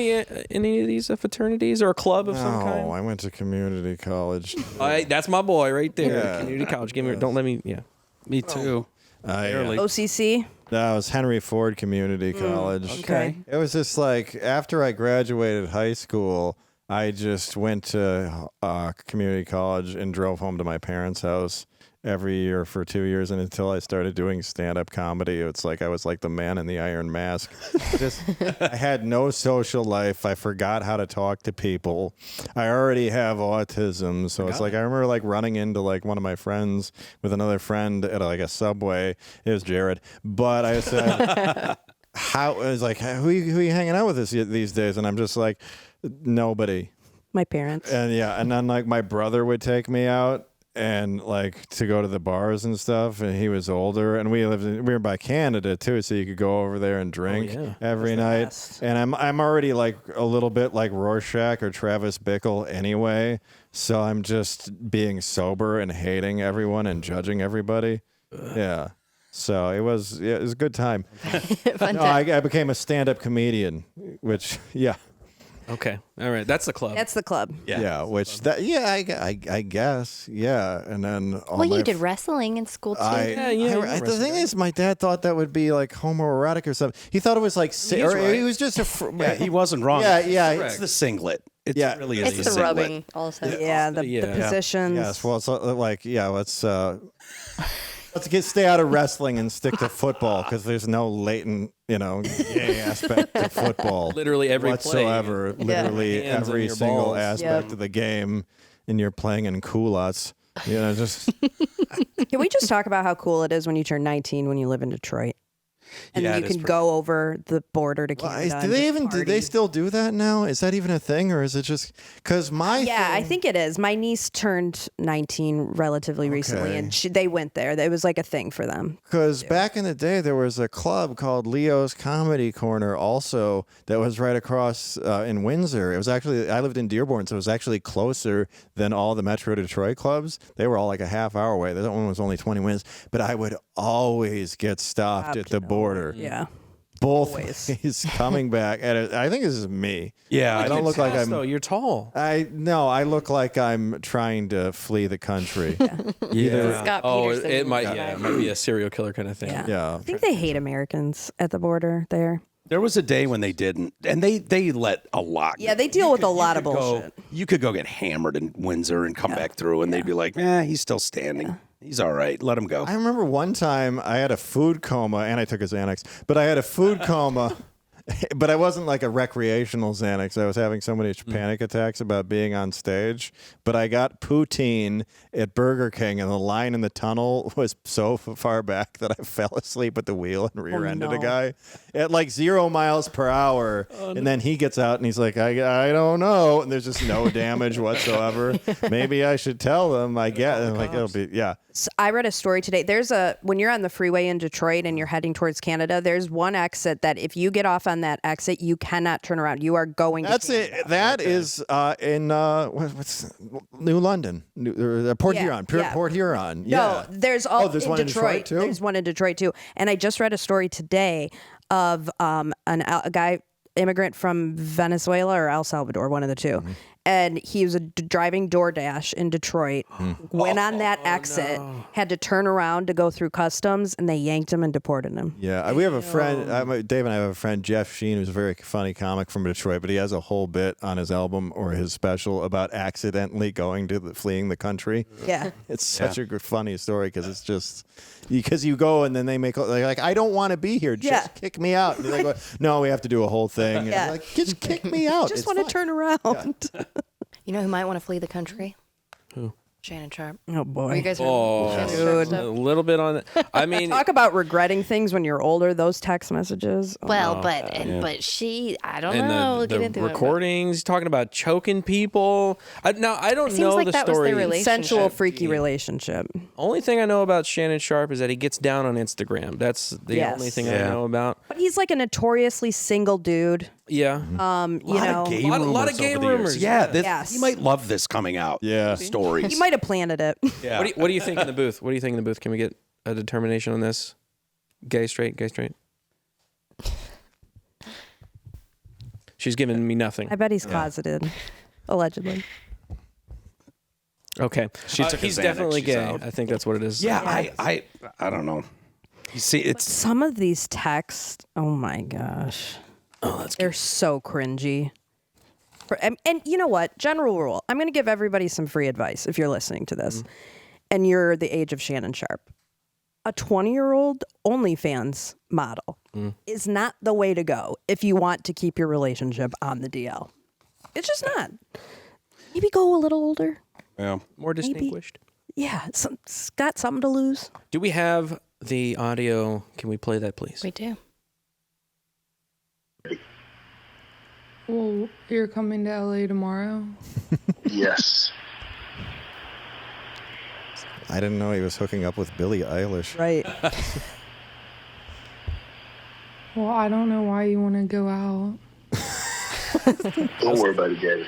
any of these fraternities or a club of some No, kind? I went to community college. That's my boy right there. Yeah. Community college. Give me. Don't let me. Yeah. Me too. OCC. That was Henry Ford Community College. Okay. It was just like after I graduated high school, I just went to community college and drove home to my parents' house every year for 2 years, and until I started doing stand-up comedy, it's like I was like the man in the iron mask. I had no social life. I forgot how to talk to people. I already have autism, so it's like I remember like running into like one of my friends with another friend at like a Subway. It was Jared, but I said, "How?" I was like, "Who are you hanging out with these days?" And I'm just like, "Nobody." My parents. And and then like my brother would take me out and like to go to the bars and stuff, and he was older, and we were by Canada too, so you could go over there and drink every night. best. And I'm already like a little bit like Rorschach or Travis Bickle anyway, so I'm just being sober and hating everyone and judging everybody. Yeah. So it was a good time. Fun No, time. I became a stand-up comedian, which Okay. All right. That's the club. That's the club. I guess, and then all Well, my you did wrestling in school too. the thing is, my dad thought that would be like homoerotic or something. He thought it was like, or he was just a. Yeah, he wasn't wrong. Yeah. It's the singlet. It really is it's the the singlet. rubbing also. Yeah, the positions. Yes. Well, it's like, let's stay out of wrestling and stick to football because there's no latent, gay aspect to football. Literally every whatsoever. play. Literally Hands on every your single balls. aspect of the game, and you're playing in culottes. Just. Can we just talk about how cool it is when you turn 19 when you live in Detroit? And Yeah, you it is can pretty go over the border to Canada. Do they still do that now? Is that even a thing, or is it just because I think it is. My niece turned 19 relatively recently, and they went there. It was like a thing for them. Because back in the day, there was a club called Leo's Comedy Corner also that was right across in Windsor. It was actually, I lived in Dearborn, so it was actually closer than all the Metro Detroit clubs. They were all like a half hour away. That one was only 20 minutes, but I would always get stopped at the border. Yeah. Both ways coming back. And I think this is me. Yeah, I don't look like I'm. No, you're tall. I look like I'm trying to flee the country. Scott Peterson. It might be a serial killer kind of thing. Yeah. Yeah. I think they hate Americans at the border there. There was a day when they didn't, and they let a lot. Yeah, they deal with a lot of bullshit. You could go get hammered in Windsor and come back through, and they'd be like, he's still standing. Yeah. He's all right. Let him go. I remember one time I had a food coma, and I took a Xanax, but I had a food coma. But I wasn't like a recreational Xanax. I was having so many panic attacks about being on stage. But I got poutine at Burger King, and the line in the tunnel was so far back that I fell asleep at the wheel and rear-ended a guy at like 0 miles per hour. And then he gets out and he's like, I don't know. And there's just no damage whatsoever. Maybe I should tell them. I guess. And like, it'll be, So I read a story today. When you're on the freeway in Detroit and you're heading towards Canada, there's one exit that if you get off on that exit, you cannot turn around. You are going. That's to Canada. it. That is in what's New London, Port Huron, Port Huron. No, there's one in Detroit. Detroit too. There's one in Detroit too. And I just read a story today of a guy, immigrant from Venezuela or El Salvador, one of the two. Mm-hmm. And he was driving DoorDash in Detroit, went on that exit, had to turn around to go through customs, and they yanked him and deported him. Yeah, we have a friend, Dave and I have a friend, Jeff Sheen, who's a very funny comic from Detroit, but he has a whole bit on his album or his special about accidentally fleeing the country. Yeah. It's such a funny story because it's just, because you go and then they're like, I don't want to be here, just kick me out. And they're like, no, we have to do a whole thing. And they're like, just kick me out. Just want to turn around. Yeah. You know who might want to flee the country? Who? Shannon Sharpe. Oh, boy. Are you guys heard Shannon Sharpe stuff? A little bit on it. I mean, talk about regretting things when you're older, those text messages. Well, but she, I don't know. We'll get into recordings, talking about choking people. I don't know like the that was story. their relationship. Sensual, freaky relationship. Only thing I know about Shannon Sharpe is that he gets down on Instagram. That's the only thing I know about. But he's like a notoriously single dude. Yeah. A lot of gay rumors. Yeah, he might love this coming out. Yeah. Stories. He might have planted it. Yeah. What do you think in the booth? What do you think in the booth? Can we get a determination on this? Gay, straight, gay, straight? She's giving me nothing. I bet he's closeted, allegedly. Okay. He's definitely gay. Out. I think that's what it is. Yeah, I don't know. You see, it's some of these texts. Oh my gosh. They're so cringy. And you know what? General rule. I'm going to give everybody some free advice if you're listening to this and you're the age of Shannon Sharpe. A 20-year-old OnlyFans model is not the way to go if you want to keep your relationship on the DL. It's just not. Maybe go a little older. Yeah. More distinguished. Yeah. It's got something to lose. Do we have the audio? Can we play that, please? We do. Well, you're coming to LA tomorrow? Yes. I didn't know he was hooking up with Billie Eilish. Right. Well, I don't know why you want to go out. Don't worry about it, Daddy.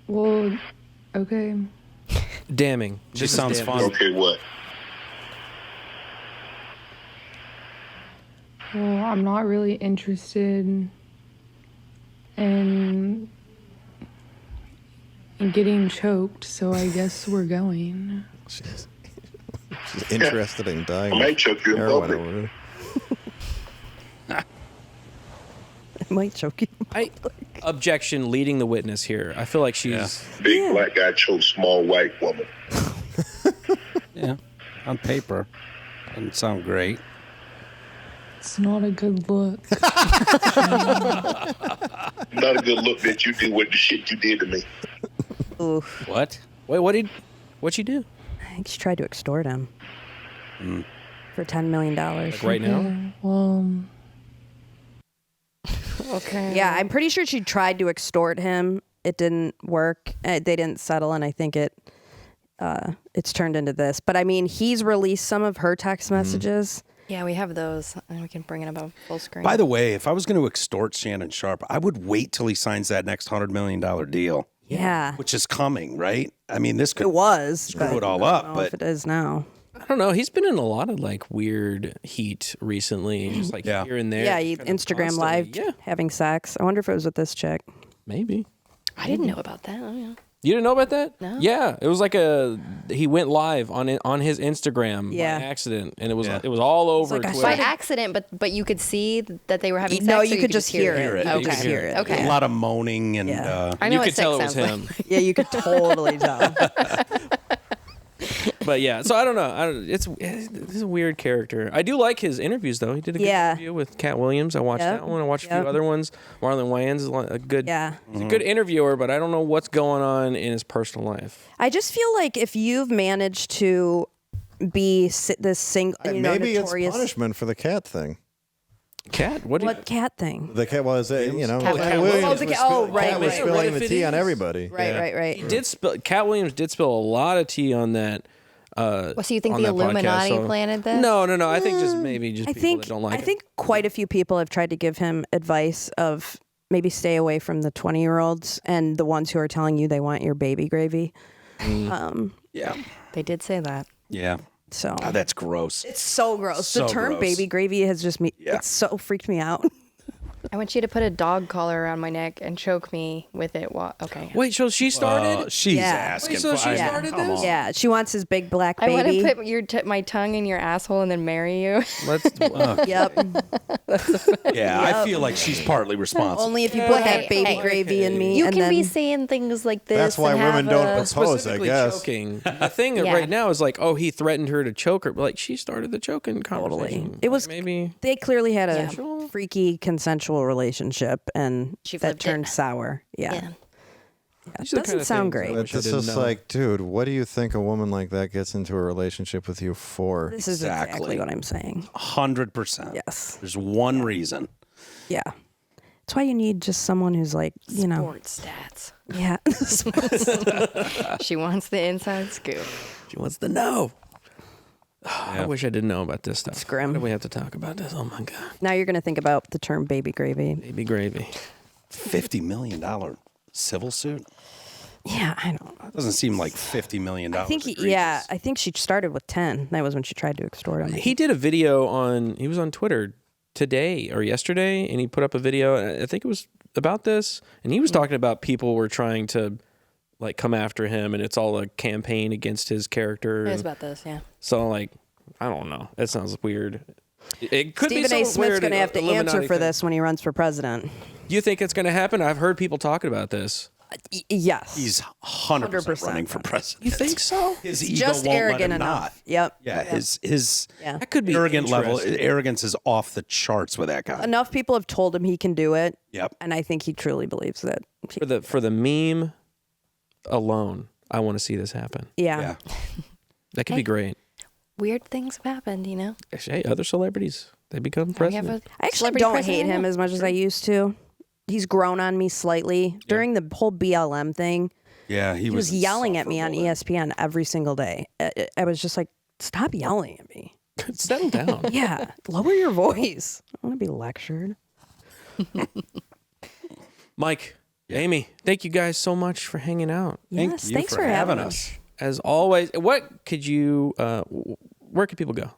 Well, okay. Damning. She sounds fun. Okay, what? Well, I'm not really interested in getting choked, so I guess we're going. She's interested in dying. I might choke you in heroin public. over there. It might choke you. Objection leading the witness here. I feel like she's... Big black guy chokes small white woman. Yeah, on paper. Doesn't sound great. It's not a good look. Not a good look that you did with the shit you did to me. Oof. What? Wait, what'd you do? I think she tried to extort him for $10 million. Like right now? Yeah, well, Okay. Yeah, I'm pretty sure she tried to extort him. It didn't work. They didn't settle, and I think it's turned into this. But I mean, he's released some of her text messages. Yeah, we have those, and we can bring it above full screen. By the way, if I was going to extort Shannon Sharpe, I would wait till he signs that next $100 million deal. Yeah. Which is coming, right? I mean, this could It was. screw it all I up, don't know if but it is now. I don't know. He's been in a lot of like weird heat recently. Just like here and there. Yeah, he kind of Instagram constantly. live having sex. I wonder if it was with this chick. Maybe. I didn't know about that. Oh, yeah. You didn't know about that? No. Yeah, it was like he went live on his Instagram by accident, and it was all over like I Twitter. By accident, but you could see that they were having sex. No, or you could just hear it. You could Okay. hear it. Okay. A lot of moaning and I know you what could sex tell it was sounds him. Yeah, you could totally tell. But yeah, so I don't know. It's a weird character. I do like his interviews though. He did a good interview with Cat Williams. I watched that one. I watched a few other ones. Marlon Wayans is a good. Yeah. He's a good interviewer, but I don't know what's going on in his personal life. I just feel like if you've managed to be this single, Maybe notorious. it's punishment for the cat thing. Cat? What cat thing? The cat was, Cat Cat Williams. Williams Oh, was, right, cat was right. spilling What the if tea it on is? everybody. Right. He did spill. Cat Williams did spill a lot of tea on that. Well, so you think on the that podcast, Illuminati so- planted this? No. I think just people that don't like I think quite a few people have tried to give him advice of maybe stay away from the 20-year-olds and the ones who are telling you they want your baby gravy. yeah. They did say that. Yeah. So Oh, that's gross. it's so gross. So The term gross. baby gravy has just it's so freaked me out. I want you to put a dog collar around my neck and choke me with it. Okay. Wait, so she started? She's Yeah. asking. Wait, so for- she I know, started come this? on. Yeah, she wants his big black I want baby. to put my tongue in your asshole and then marry you. Let's. Yep. Yeah, I feel like she's partly responsible. Only if you put Okay, that baby hey. gravy in me. You and can then, be saying things like this. That's why and women have don't a- propose, I specifically guess. choking. The thing Yeah. right now is like, oh, he threatened her to choke her. But like, she started the choking conversation. It was Like, maybe. they clearly had a Yeah. freaky consensual relationship, and She that flipped turned it. sour. Yeah, Yeah. These are the doesn't kind of sound things I great. wish I It's didn't just know. like, dude, what do you think a woman like that gets into a relationship with you for? this is exactly what I'm saying. 100%. Yes, There's one reason. yeah. That's why you need just someone who's like, Sports stats. yeah. She wants the inside scoop. She wants to know. I wish I didn't know about this stuff. It's grim. Why do we have to talk about this? Oh my god, Now you're gonna think about the term baby gravy. baby gravy. $50 million civil suit? Yeah, I know. That doesn't seem like $50 million. I think I think she started with 10. That was when she tried to extort him. He did a video he was on Twitter today or yesterday, and he put up a video. And I think it was about this, and he was talking about people were trying to like come after him, and it's all a campaign against his character. It was and about this, yeah. so like, I don't know. That sounds weird. It could Stephen be some A. Smith's weird going to have to Illuminati answer for thing. this when he runs for president. Do you think it's going to happen? I've heard people talking about this. Yes. He's 100% running for president. You think so? His ego just won't arrogant let him enough. not. Yep. Yeah, his Yeah. That could be arrogant level, interesting. arrogance is off the charts with that guy. Enough people have told him he can do it. Yep. And I think he truly believes that. For the meme alone. I want to see this happen. Yeah. Yeah. That could be great. Weird things have happened, you know? Actually, hey, other celebrities, they become We have president. a I actually celebrity don't president hate him now. as much as I used to. He's grown on me slightly. During the whole BLM thing, Yeah, he was yelling at me on ESPN every single day. I was just like, stop yelling at me. Settle down. Yeah. Lower your voice. I don't want to be lectured. Mike, Amy, thank you guys so much for hanging out. Yes, thanks for having us. As always, what could you, where could people go?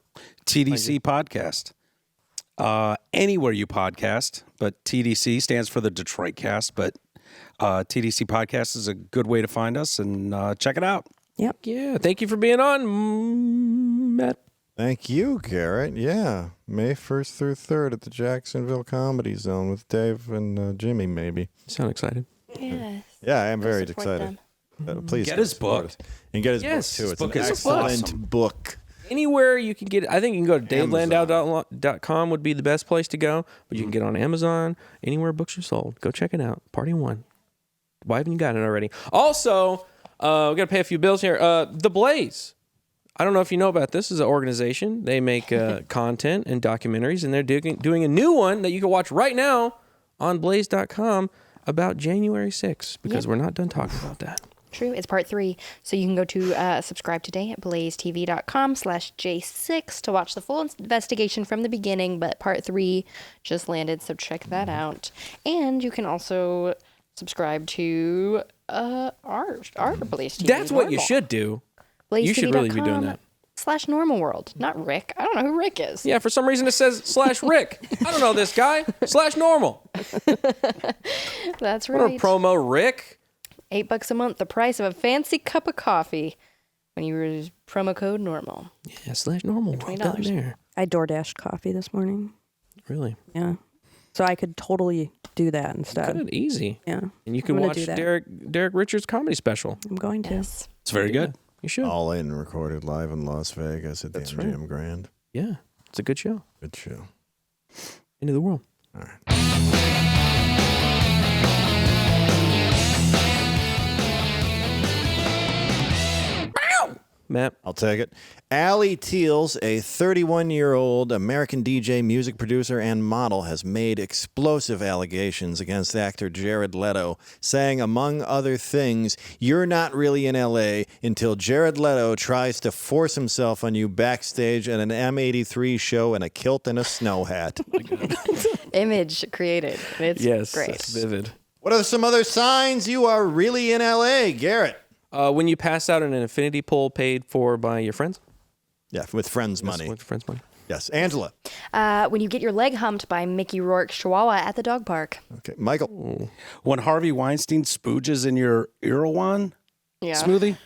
TDC Podcast. Anywhere you podcast, but TDC stands for the Detroit Cast, but TDC Podcast is a good way to find us, and check it out. Yep. Yeah, thank you for being on, Matt. Thank you, Garrett. Yeah, May 1st through 3rd at the Jacksonville Comedy Zone with Dave and Jimmy, maybe. You sound excited. Yes. Yeah, I am very support excited. Please Get go his support book. us. And get his Yes, book, too. his It's book an is excellent awesome. book. Anywhere you can get it. I think you can go to DaveLandau.com would be the best place to go, but you can get it on Amazon, anywhere books are sold. Go check it out. Party One. Why haven't you got it already? Also, we got to pay a few bills here. The Blaze. I don't know if you know about this. This is an organization. They make content and documentaries, and they're doing a new one that you can watch right now on Blaze.com about January 6th, because we're not done talking about that. True. It's part 3. So you can go to subscribe today at blazetv.com/J6 to watch the full investigation from the beginning. But part 3 just landed, so check that out. And you can also subscribe to our Blaze TV. That's what you Normal. should do. You should really be doing that. /normal world, not Rick. I don't know who Rick is. Yeah, for some reason it says /Rick. I don't know this guy. /normal. That's I don't right. promo Rick. $8 a month, the price of a fancy cup of coffee when you use promo code NORMAL. Yeah, /normal. $20. There. I DoorDashed coffee this morning. Really? Yeah. So I could totally do that instead. Good, easy. Yeah. And you can I'm gonna watch do that. Derek Richards' comedy special. I'm going to. Yes. It's very good. You should. All in recorded live in Las Vegas at the MGM Grand. Yeah, it's a good show. Good show. Into the world. All right. Matt. I'll take it. Allie Teals, a 31-year-old American DJ, music producer, and model, has made explosive allegations against actor Jared Leto, saying, among other things, you're not really in L.A. until Jared Leto tries to force himself on you backstage at an M83 show in a kilt and a snow hat. Image created. It's great. It's vivid. What are some other signs you are really in L.A., Garrett? When you pass out in an infinity pool paid for by your friends? Yeah, with friends' money. With friends' money. Yes. Angela. When you get your leg humped by Mickey Rourke's Chihuahua at the dog park. Okay. Michael. When Harvey Weinstein spooges in your Erewhon smoothie?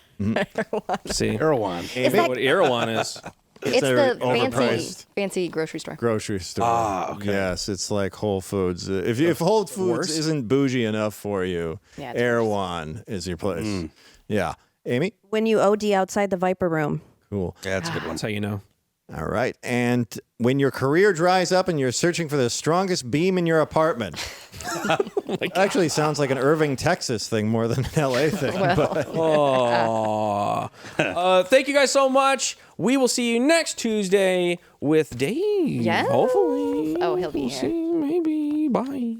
See. Erewhon. Amy, what Erewhon is. It's the overpriced fancy grocery store. Grocery store. Ah, okay. Yes, it's like Whole Foods. If Whole Foods isn't bougie enough for you, Yeah, it's Erewhon is your place. Yeah. Amy? When you OD outside the Viper Room. Cool. Yeah, that's a good one. That's how you know. All right. And when your career dries up and you're searching for the strongest beam in your apartment. Actually sounds like an Irving, Texas thing more than an LA thing. Thank you guys so much. We will see you next Tuesday with Dave. Yes. Hopefully. Oh, he'll be We'll here. see, maybe. Bye.